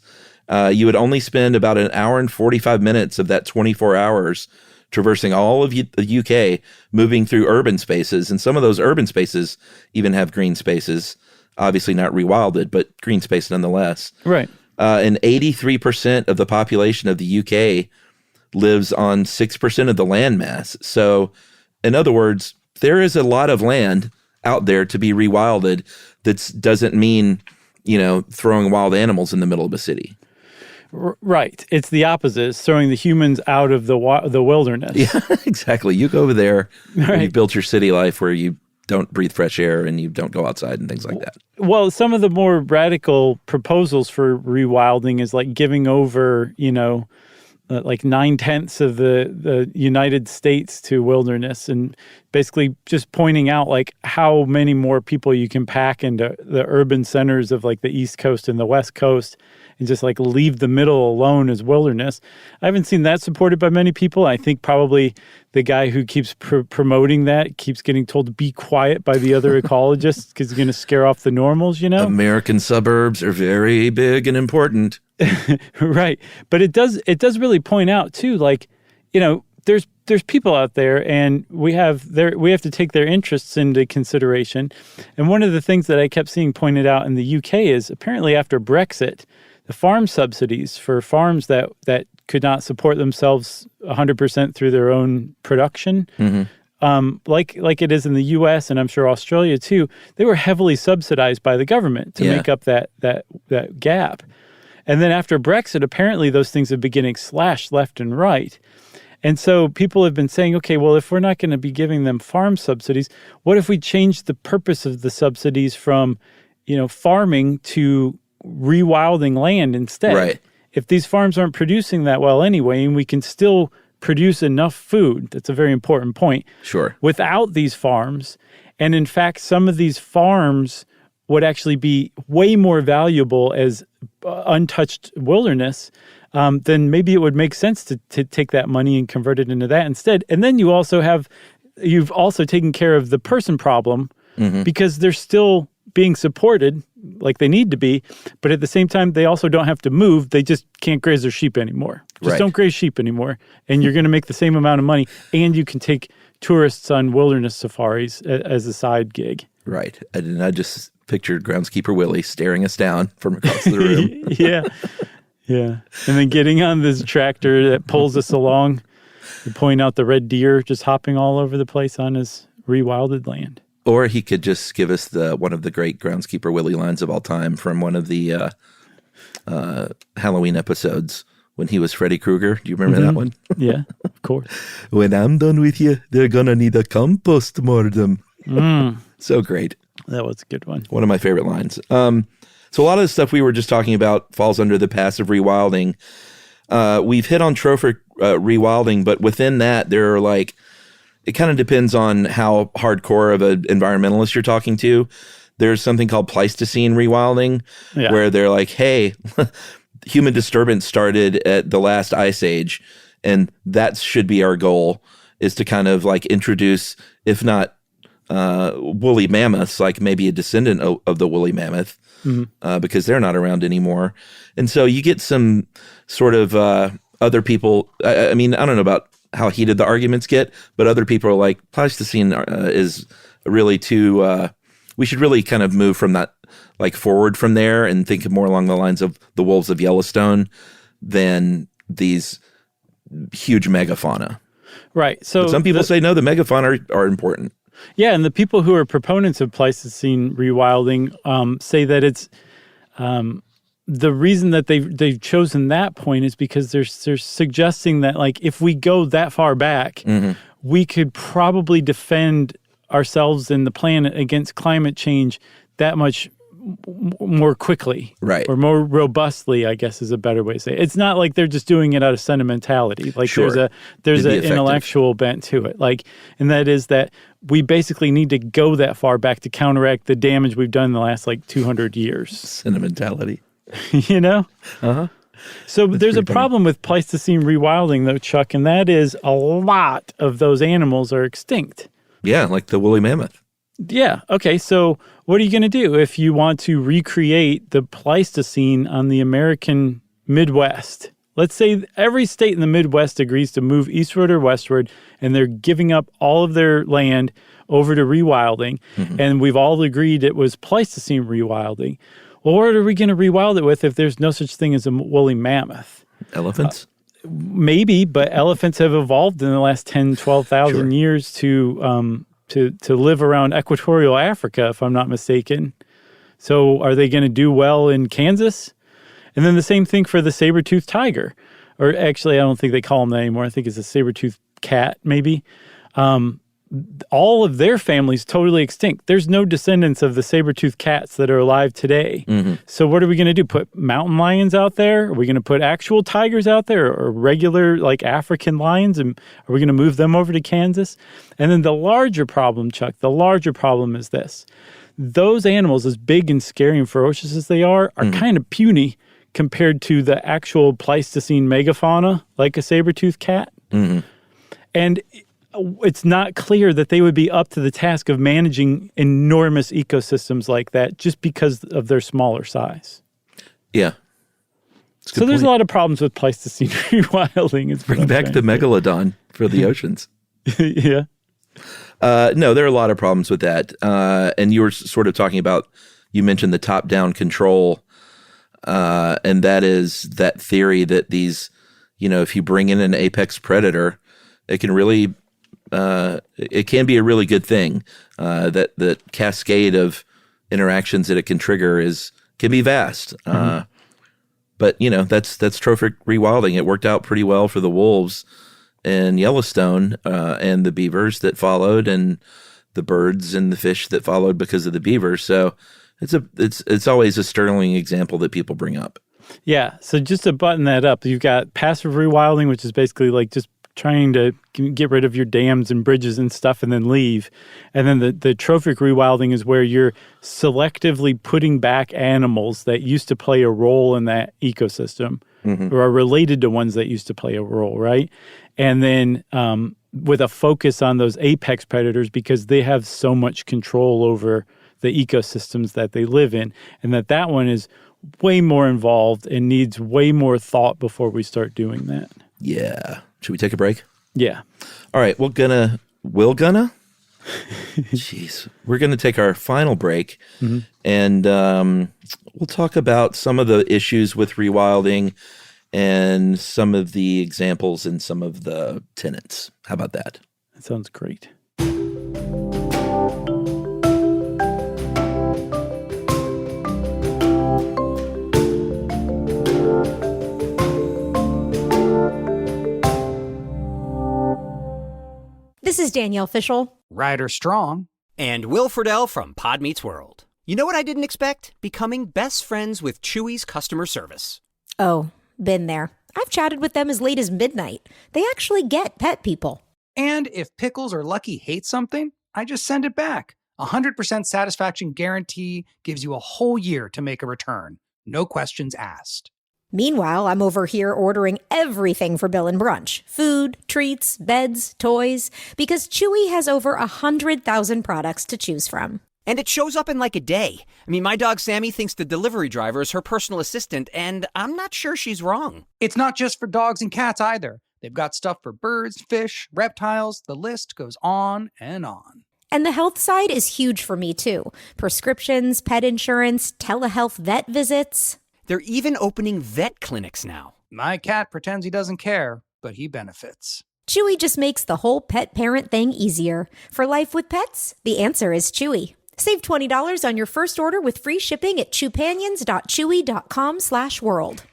You would only spend about an hour and 45 minutes of that 24 hours traversing all of the UK, moving through urban spaces. And some of those urban spaces even have green spaces, obviously not rewilded, but green space nonetheless. Right. And 83% of the population of the UK lives on 6% of the land mass. So, in other words, there is a lot of land out there to be rewilded. That doesn't mean, throwing wild animals in the middle of a city. Right. It's the opposite. It's throwing the humans out of the wilderness. Yeah, exactly. You go over there, and you built your city life where you don't breathe fresh air and you don't go outside and things like that. Well, some of the more radical proposals for rewilding is like giving over, like 9/10 of the United States to wilderness, and basically just pointing out like how many more people you can pack into the urban centers of like the East Coast and the West Coast, and just like leave the middle alone as wilderness. I haven't seen that supported by many people. I think probably the guy who keeps promoting that keeps getting told to be quiet by the other ecologists because he's going to scare off the normals, American suburbs are very big and important. Right. But it does really point out too, like, there's people out there, and we have to take their interests into consideration. And one of the things that I kept seeing pointed out in the UK is apparently after Brexit, the farm subsidies for farms that could not support themselves 100% through their own production, like it is in the U.S. and I'm sure Australia too, they were heavily subsidized by the government to make up that gap. And then after Brexit, apparently those things have been getting slashed left and right. And so people have been saying, okay, well, if we're not going to be giving them farm subsidies, what if we change the purpose of the subsidies from, farming to rewilding land instead? Right. If these farms aren't producing that well anyway, and we can still produce enough food, that's a very important point. Sure. Without these farms, and in fact, some of these farms would actually be way more valuable as untouched wilderness, then maybe it would make sense to take that money and convert it into that instead. And then you've also taken care of the person problem because they're still being supported like they need to be, but at the same time, they also don't have to move. They just can't graze their sheep anymore. Just don't graze sheep anymore. And you're going to make the same amount of money, and you can take tourists on wilderness safaris as a side gig. Right. And I just pictured groundskeeper Willie staring us down from across the room. Yeah. And then getting on this tractor that pulls us along and point out the red deer just hopping all over the place on his rewilded land. Or he could just give us one of the great groundskeeper Willie lines of all time from one of the Halloween episodes when he was Freddy Krueger. Do you remember that one? Yeah, of course. When I'm done with you, they're going to need a compost mortem. So great. That was a good one. One of my favorite lines. So a lot of the stuff we were just talking about falls under the passive rewilding. We've hit on trophic rewilding, but within that, there are it kind of depends on how hardcore of an environmentalist you're talking to. There's something called Pleistocene rewilding, where they're like, hey, human disturbance started at the last ice age, and that should be our goal, is to kind of introduce, if not woolly mammoths, like maybe a descendant of the woolly mammoth, because they're not around anymore. And so you get some sort of other people. I mean, I don't know about how heated the arguments get, but other people are like, Pleistocene is really too, we should really kind of move from that, forward from there and think more along the lines of the wolves of Yellowstone than these huge megafauna. Right. So but some people say, no, the megafauna are important. Yeah, and the people who are proponents of Pleistocene rewilding say that it's the reason that they've chosen that point is because they're suggesting that if we go that far back, we could probably defend ourselves and the planet against climate change that much more quickly, right, or more robustly, I guess is a better way to say it. It's not like they're just doing it out of sentimentality. Like sure. there's an intellectual bent to it. Like, and that is that we basically need to go that far back to counteract the damage we've done in the last 200 years. Sentimentality, you know. So there's a funny. problem with Pleistocene rewilding, though, Chuck, and that is a lot of those animals are extinct. Yeah, like the woolly mammoth. Yeah. Okay. So what are you going to do if you want to recreate the Pleistocene on the American Midwest? Let's say every state in the Midwest agrees to move eastward or westward, and they're giving up all of their land over to rewilding, and we've all agreed it was Pleistocene rewilding. Well, what are we going to rewild it with if there's no such thing as a woolly mammoth? Elephants? Maybe, but elephants have evolved in the last 10, 12,000 years to live around equatorial Africa, if I'm not mistaken. So are they going to do well in Kansas? And then the same thing for the saber-toothed tiger. Or actually, I don't think they call them that anymore. I think it's a saber-toothed cat, maybe. All of their families totally extinct. There's no descendants of the saber-toothed cats that are alive today. So what are we going to do? Put mountain lions out there? Are we going to put actual tigers out there, or regular African lions? And are we going to move them over to Kansas? And then the larger problem, Chuck, is this. Those animals, as big and scary and ferocious as they are kind of puny compared to the actual Pleistocene megafauna, like a saber-toothed cat. And it's not clear that they would be up to the task of managing enormous ecosystems like that just because of their smaller size. Yeah. So there's a lot of problems with Pleistocene rewilding. Bring back the megalodon for the oceans. Yeah. No, there are a lot of problems with that. And you were sort of talking about, you mentioned the top-down control, and that is that theory that these, if you bring in an apex predator, it can really, it can be a really good thing. That the cascade of interactions that it can trigger can be vast. But that's trophic rewilding. It worked out pretty well for the wolves in Yellowstone, and the beavers that followed, and the birds and the fish that followed because of the beavers. So it's always a sterling example that people bring up. Yeah. So just to button that up, you've got passive rewilding, which is basically just trying to get rid of your dams and bridges and stuff and then leave. And then the trophic rewilding is where you're selectively putting back animals that used to play a role in that ecosystem, or are related to ones that used to play a role, right? And then with a focus on those apex predators, because they have so much control over the ecosystems that they live in, and that one is way more involved and needs way more thought before we start doing that. Yeah. Should we take a break? Yeah. All right. We're gonna? Jeez. We're going to take our final break, and we'll talk about some of the issues with rewilding and some of the examples and some of the tenets. How about that? That sounds great. This is Danielle Fishel, Ryder Strong, and Will Friedle from Pod Meets World. You know what I didn't expect? Becoming best friends with Chewy's customer service. Oh, been there. I've chatted with them as late as midnight. They actually get pet people. And if Pickles or Lucky hate something, I just send it back. 100% satisfaction guarantee gives you a whole year to make a return. No questions asked. Meanwhile, I'm over here ordering everything for Bill and Brunch. Food, treats, beds, toys. Because Chewy has over 100,000 products to choose from. And it shows up in like a day. I mean, my dog Sammy thinks the delivery driver is her personal assistant, and I'm not sure she's wrong. It's not just for dogs and cats either. They've got stuff for birds, fish, reptiles. The list goes on and on. And the health side is huge for me, too. Prescriptions, pet insurance, telehealth vet visits. They're even opening vet clinics now. My cat pretends he doesn't care, but he benefits. Chewy just makes the whole pet parent thing easier. For life with pets, the answer is Chewy. Save $20 on your first order with free shipping at chewpanions.chewy.com/world.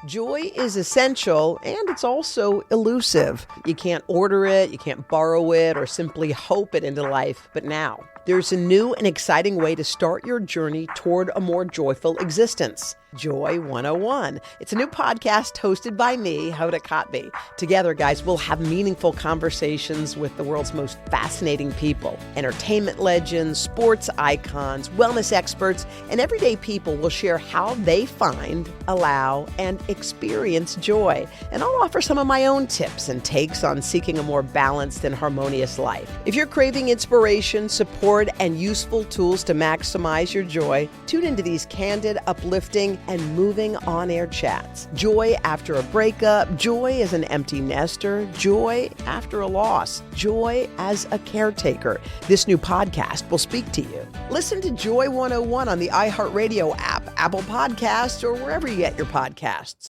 Joy is essential, and it's also elusive. You can't order it, you can't borrow it, or simply hope it into life. But now, There's a new and exciting way to start your journey toward a more joyful existence. Joy 101. It's a new podcast hosted by me, Hoda Kotb. Together, guys, we'll have meaningful conversations with the world's most fascinating people. Entertainment legends, sports icons, wellness experts, and everyday people will share how they find, allow, and experience joy. And I'll offer some of my own tips and takes on seeking a more balanced and harmonious life. If you're craving inspiration, support, and useful tools to maximize your joy, tune into these candid, uplifting, and moving on-air chats. Joy after a breakup, joy as an empty nester, joy after a loss, joy as a caretaker. This new podcast will speak to you. Listen to Joy 101 on the iHeartRadio app, Apple Podcasts, or wherever you get your podcasts.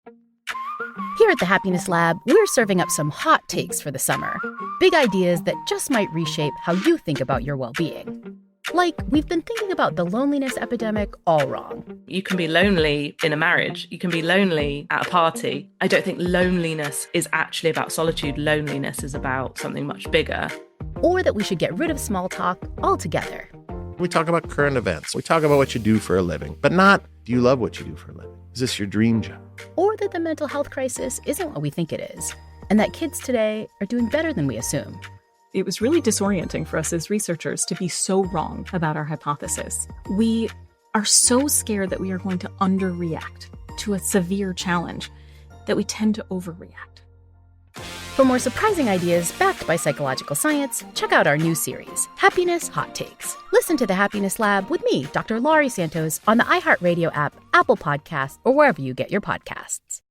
Here at the Happiness Lab, we're serving up some hot takes for the summer. Big ideas that just might reshape how you think about your well-being. Like, we've been thinking about the loneliness epidemic all wrong. You can be lonely in a marriage. You can be lonely at a party. I don't think loneliness is actually about solitude. Loneliness is about something much bigger. Or that we should get rid of small talk altogether. We talk about current events. We talk about what you do for a living, but not, do you love what you do for a living? Is this your dream job? Or that the mental health crisis isn't what we think it is, and that kids today are doing better than we assume. It was really disorienting for us as researchers to be so wrong about our hypothesis. We are so scared that we are going to underreact to a severe challenge that we tend to overreact. For more surprising ideas backed by psychological science, check out our new series, Happiness Hot Takes. Listen to the Happiness Lab with me, Dr. Laurie Santos, on the iHeartRadio app, Apple Podcasts, or wherever you get your podcasts.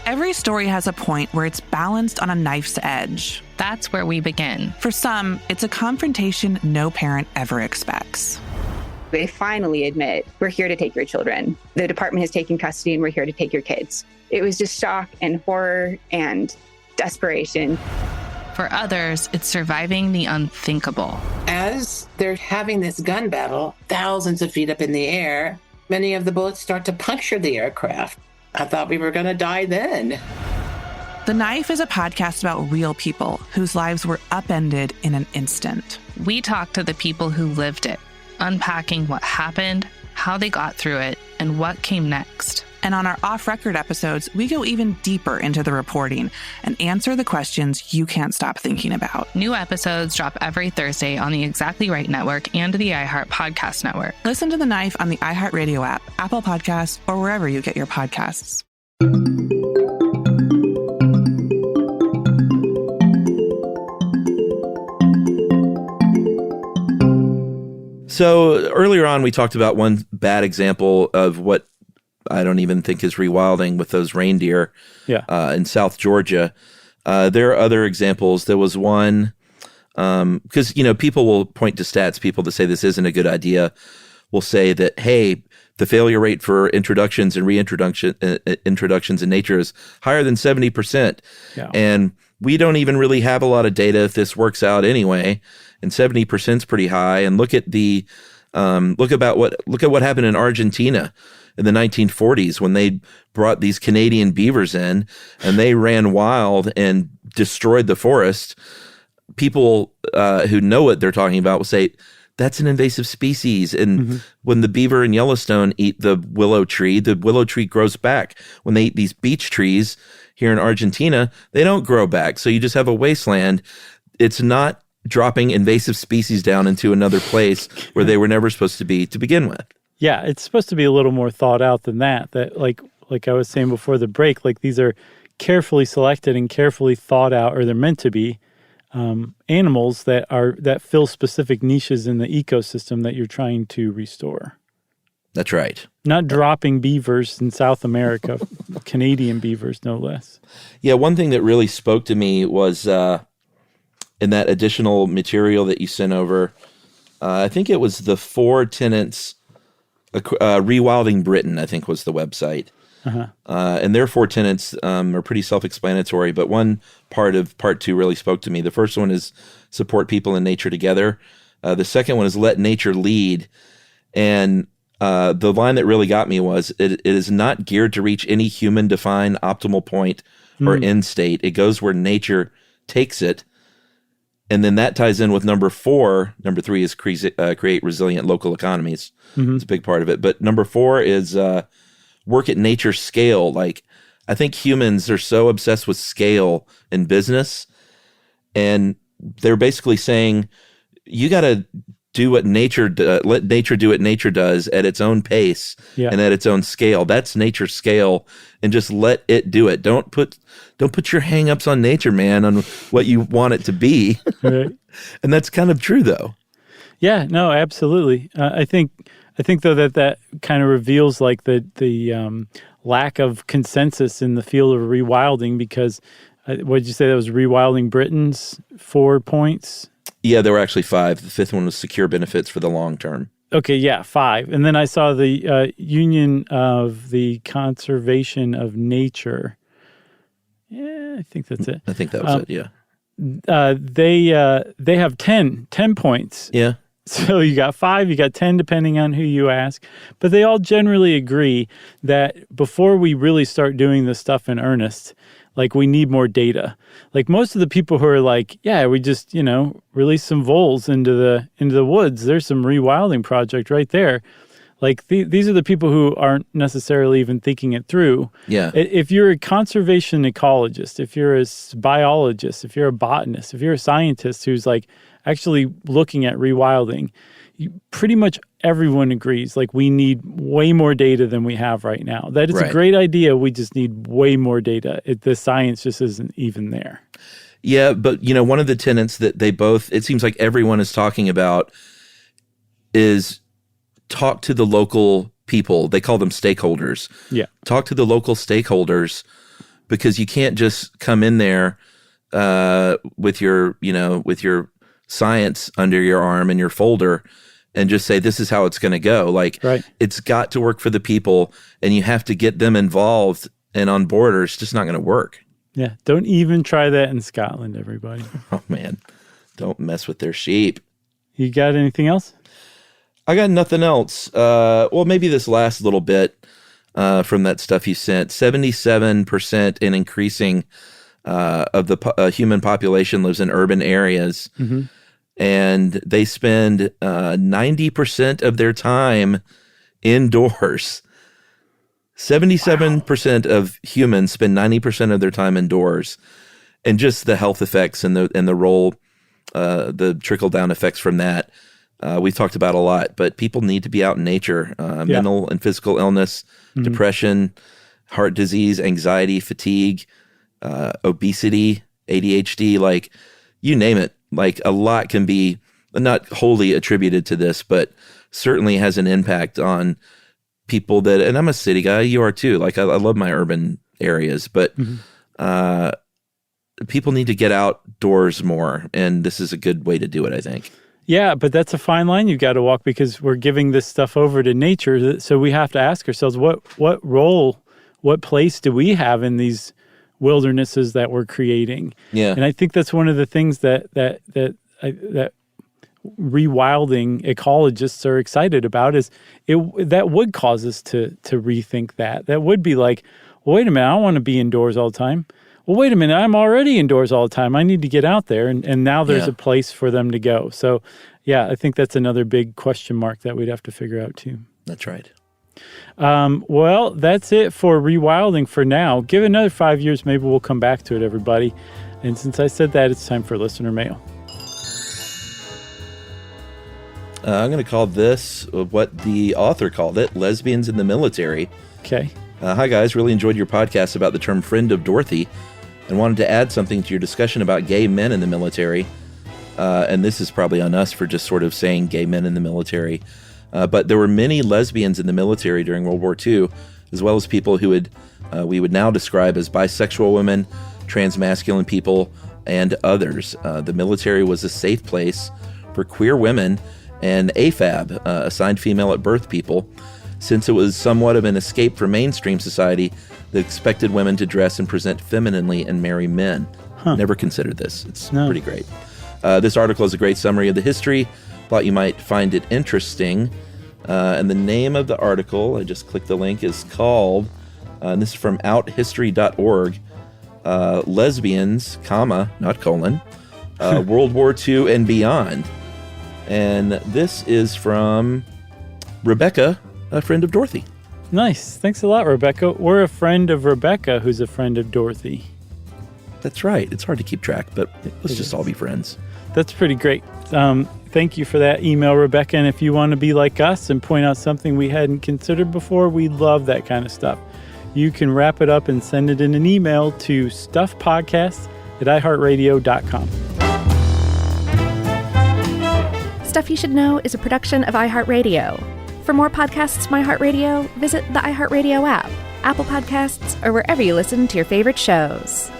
Every story has a point where it's balanced on a knife's edge. That's where we begin. For some, it's a confrontation no parent ever expects. They finally admit, we're here to take your children. The department has taken custody and we're here to take your kids. It was just shock and horror and desperation. For others, it's surviving the unthinkable. As they're having this gun battle, thousands of feet up in the air, many of the bullets start to puncture the aircraft. I thought we were going to die then. The Knife is a podcast about real people whose lives were upended in an instant. We talk to the people who lived it, unpacking what happened, how they got through it, and what came next. And on our off-record episodes, we go even deeper into the reporting and answer the questions you can't stop thinking about. New episodes drop every Thursday on the Exactly Right Network and the iHeart Podcast Network. Listen to The Knife on the iHeartRadio app, Apple Podcasts, or wherever you get your podcasts. So earlier on, we talked about one bad example of what I don't even think is rewilding with those reindeer in South Georgia. There are other examples. There was one, because, people will point to stats. People that say this isn't a good idea will say that, hey, the failure rate for introductions and introductions in nature is higher than 70%. Yeah. And we don't even really have a lot of data if this works out anyway. And 70% is pretty high. And look at look at what happened in Argentina in the 1940s when they brought these Canadian beavers in and they ran wild and destroyed the forest. People who know what they're talking about will say, that's an invasive species. And when the beaver in Yellowstone eat the willow tree grows back. When they eat these beech trees here in Argentina, they don't grow back. So you just have a wasteland. It's not dropping invasive species down into another place where they were never supposed to be to begin with. Yeah, it's supposed to be a little more thought out than that. That like I was saying before the break, like these are carefully selected and carefully thought out, or they're meant to be, animals that fill specific niches in the ecosystem that you're trying to restore. That's right. Not dropping beavers in South America, Canadian beavers, no less. Yeah, one thing that really spoke to me was in that additional material that you sent over, I think it was the 4 tenants, Rewilding Britain, I think was the website. And their 4 tenants are pretty self-explanatory, but one part of part 2 really spoke to me. The first one is support people and nature together. The second one is let nature lead. And the line that really got me was, it is not geared to reach any human-defined optimal point or end state. It goes where nature takes it. And then that ties in with number 4. Number 3 is create resilient local economies. Mm-hmm. It's a big part of it. But number 4 is work at nature scale. Like, I think humans are so obsessed with scale in business, and they're basically saying you got to do what let nature do what nature does at its own pace and at its own scale. That's nature's scale, and just let it do it. Don't put your hang-ups on nature, man, on what you want it to be. Right. And that's kind of true, though. Yeah, no, absolutely. I think though that kind of reveals like the lack of consensus in the field of rewilding, because what did you say that was Rewilding Britain's 4 points? Yeah, there were actually 5. The 5th one was secure benefits for the long term. Okay, yeah, 5. And then I saw the Union of the Conservation of Nature. Yeah, I think that's it. I think that was it, yeah. They have 10 points. Yeah. So you got 5, you got 10, depending on who you ask. But they all generally agree that before we really start doing this stuff in earnest, like, we need more data. Like, most of the people who are like, yeah, we just, release some voles into the woods. There's some rewilding project right there. Like, these are the people who aren't necessarily even thinking it through. Yeah. If you're a conservation ecologist, if you're a biologist, if you're a botanist, if you're a scientist who's like actually looking at rewilding, pretty much everyone agrees, like, we need way more data than we have right now. That it's a great idea. We just need way more data. The science just isn't even there. Yeah, but, one of the tenets that it seems like everyone is talking about is talk to the local people. They call them stakeholders. Yeah. Talk to the local stakeholders, because you can't just come in there with your science under your arm and your folder and just say, this is how it's going to go. Like, It's got to work for the people, and you have to get them involved and on board, or it's just not going to work. Yeah. Don't even try that in Scotland, everybody. Oh, man. Don't mess with their sheep. You got anything else? I got nothing else. Well, maybe this last little bit from that stuff you sent. 77% and increasing of the human population lives in urban areas. Mm-hmm. And they spend 90% of their time indoors. 77% of humans spend 90% of their time indoors. And just the health effects and the role, the trickle-down effects from that, we've talked about a lot. But people need to be out in nature. Mental and physical illness, depression, heart disease, anxiety, fatigue, obesity, ADHD, like, you name it. Like, a lot can be not wholly attributed to this, but certainly has an impact on people and I'm a city guy, you are too. Like, I love my urban areas, but people need to get outdoors more, and this is a good way to do it, I think. Yeah, but that's a fine line you've got to walk, because we're giving this stuff over to nature. So we have to ask ourselves, what role, what place do we have in these wildernesses that we're creating? Yeah. And I think that's one of the things that rewilding ecologists are excited about, is that would cause us to rethink that. That would be like, well, wait a minute, I don't want to be indoors all the time. Well, wait a minute, I'm already indoors all the time. I need to get out there. And now there's a place for them to go. So, yeah, I think that's another big question mark that we'd have to figure out too. That's right. Well, that's it for rewilding for now. Give it another 5 years, maybe we'll come back to it, everybody. And since I said that, it's time for listener mail. I'm going to call this what the author called it, Lesbians in the Military. Okay. Hi, guys. Really enjoyed your podcast about the term friend of Dorothy, and wanted to add something to your discussion about gay men in the military. And this is probably on us for just sort of saying gay men in the military. But there were many lesbians in the military during World War II, as well as people who we would now describe as bisexual women, transmasculine people, and others. The military was a safe place for queer women and AFAB, assigned female at birth people, since it was somewhat of an escape from mainstream society that expected women to dress and present femininely and marry men. Never considered this. It's pretty great. This article is a great summary of the history. Thought you might find it interesting. And the name of the article, I just clicked the link, is called, and this is from outhistory.org, Lesbians, not colon, World War II and beyond. And this is from Rebecca, a friend of Dorothy. Nice. Thanks a lot, Rebecca. We're a friend of Rebecca, who's a friend of Dorothy. That's right. It's hard to keep track, but let's just all be friends. That's pretty great. Thank you for that email, Rebecca. And if you want to be like us and point out something we hadn't considered before, we love that kind of stuff. You can wrap it up and send it in an email to stuffpodcast@iheartradio.com. Stuff You Should Know is a production of iHeartRadio. For more podcasts from iHeartRadio, visit the iHeartRadio app, Apple Podcasts, or wherever you listen to your favorite shows.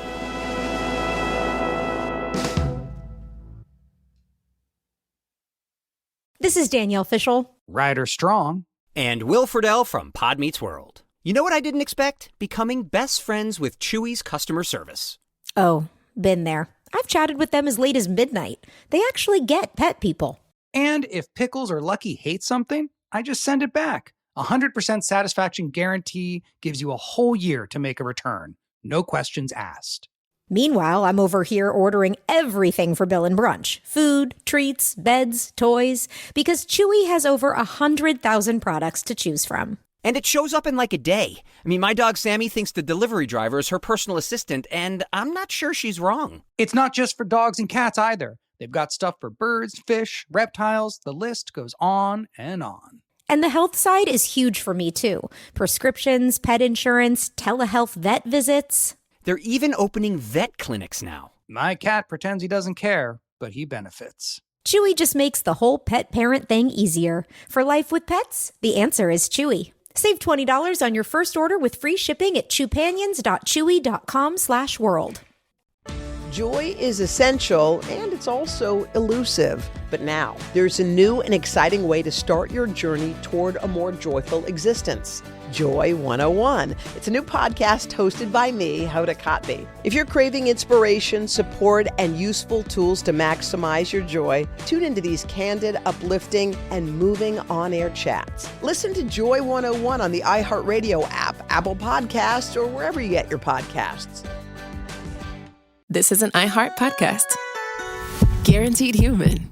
This is Danielle Fishel. Ryder Strong. And Will Friedle from Pod Meets World. You know what I didn't expect? Becoming best friends with Chewy's customer service. Oh, been there. I've chatted with them as late as midnight. They actually get pet people. And if Pickles or Lucky hate something, I just send it back. 100% satisfaction guarantee gives you a whole year to make a return. No questions asked. Meanwhile, I'm over here ordering everything for Bill and Brunch. Food, treats, beds, toys. Because Chewy has over 100,000 products to choose from. And it shows up in like a day. I mean, my dog Sammy thinks the delivery driver is her personal assistant, and I'm not sure she's wrong. It's not just for dogs and cats either. They've got stuff for birds, fish, reptiles. The list goes on and on. And the health side is huge for me, too. Prescriptions, pet insurance, telehealth vet visits. They're even opening vet clinics now. My cat pretends he doesn't care, but he benefits. Chewy just makes the whole pet parent thing easier. For life with pets, the answer is Chewy. Save $20 on your first order with free shipping at chewpanions.chewy.com/world. Joy is essential, and it's also elusive. But now, there's a new and exciting way to start your journey toward a more joyful existence. Joy 101. It's a new podcast hosted by me, Hoda Kotb. If you're craving inspiration, support, and useful tools to maximize your joy, tune into these candid, uplifting, and moving on-air chats. Listen to Joy 101 on the iHeartRadio app, Apple Podcasts, or wherever you get your podcasts. This is an iHeart podcast. Guaranteed human.